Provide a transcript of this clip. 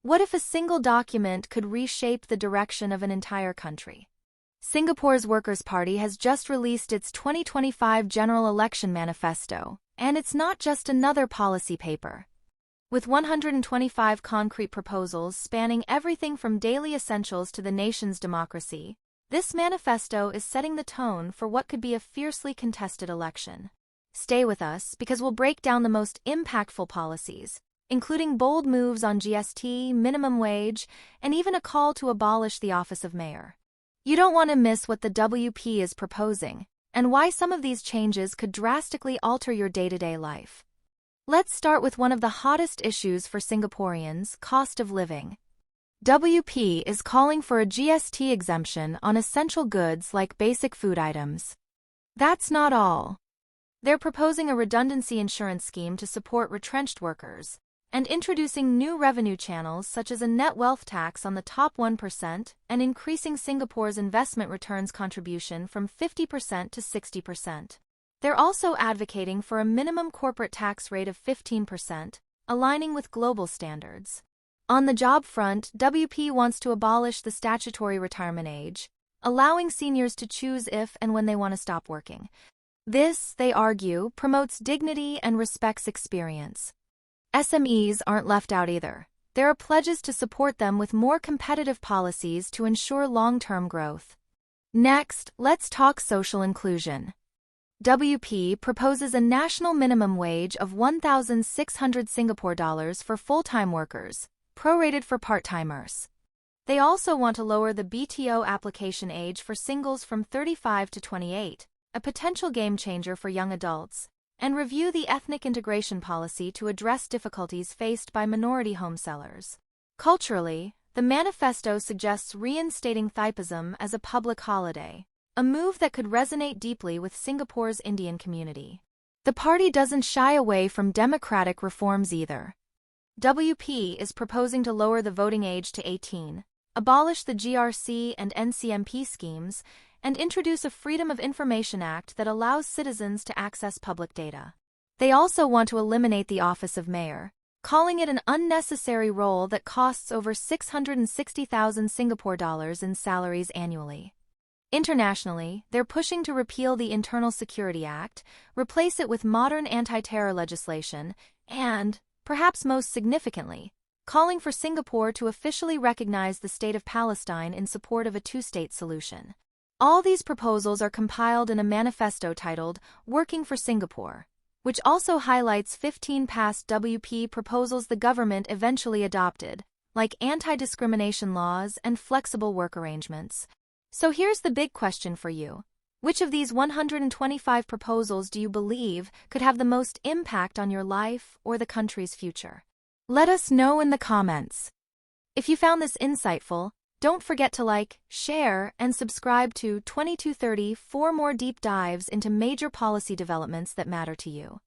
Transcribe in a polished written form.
What if a single document could reshape the direction of an entire country? Singapore's Workers' Party has just released its 2025 General Election Manifesto, and it's not just another policy paper. With 125 concrete proposals spanning everything from daily essentials to the nation's democracy, this manifesto is setting the tone for what could be a fiercely contested election. Stay with us because we'll break down the most impactful policies, including bold moves on GST, minimum wage, and even a call to abolish the office of mayor. You don't want to miss what the WP is proposing, and why some of these changes could drastically alter your day-to-day life. Let's start with one of the hottest issues for Singaporeans: cost of living. WP is calling for a GST exemption on essential goods like basic food items. That's not all. They're proposing a redundancy insurance scheme to support retrenched workers, and introducing new revenue channels such as a net wealth tax on the top 1% and increasing Singapore's investment returns contribution from 50% to 60%. They're also advocating for a minimum corporate tax rate of 15%, aligning with global standards. On the job front, WP wants to abolish the statutory retirement age, allowing seniors to choose if and when they want to stop working. This, they argue, promotes dignity and respects experience. SMEs aren't left out either. There are pledges to support them with more competitive policies to ensure long-term growth. Next, let's talk social inclusion. WP proposes a national minimum wage of 1,600 Singapore dollars for full-time workers, prorated for part-timers. They also want to lower the BTO application age for singles from 35 to 28, a potential game-changer for young adults, and review the ethnic integration policy to address difficulties faced by minority home sellers. Culturally, the manifesto suggests reinstating Thaipism as a public holiday, a move that could resonate deeply with Singapore's Indian community. The party doesn't shy away from democratic reforms either. WP is proposing to lower the voting age to 18, abolish the GRC and NCMP schemes, and introduce a Freedom of Information Act that allows citizens to access public data. They also want to eliminate the office of mayor, calling it an unnecessary role that costs over 660,000 Singapore dollars in salaries annually. Internationally, they're pushing to repeal the Internal Security Act, replace it with modern anti-terror legislation, and, perhaps most significantly, calling for Singapore to officially recognize the state of Palestine in support of a two-state solution. All these proposals are compiled in a manifesto titled Working for Singapore, which also highlights 15 past WP proposals the government eventually adopted, like anti-discrimination laws and flexible work arrangements. So here's the big question for you. Which of these 125 proposals do you believe could have the most impact on your life or the country's future? Let us know in the comments. If you found this insightful, don't forget to like, share, and subscribe to 2230 for more deep dives into major policy developments that matter to you.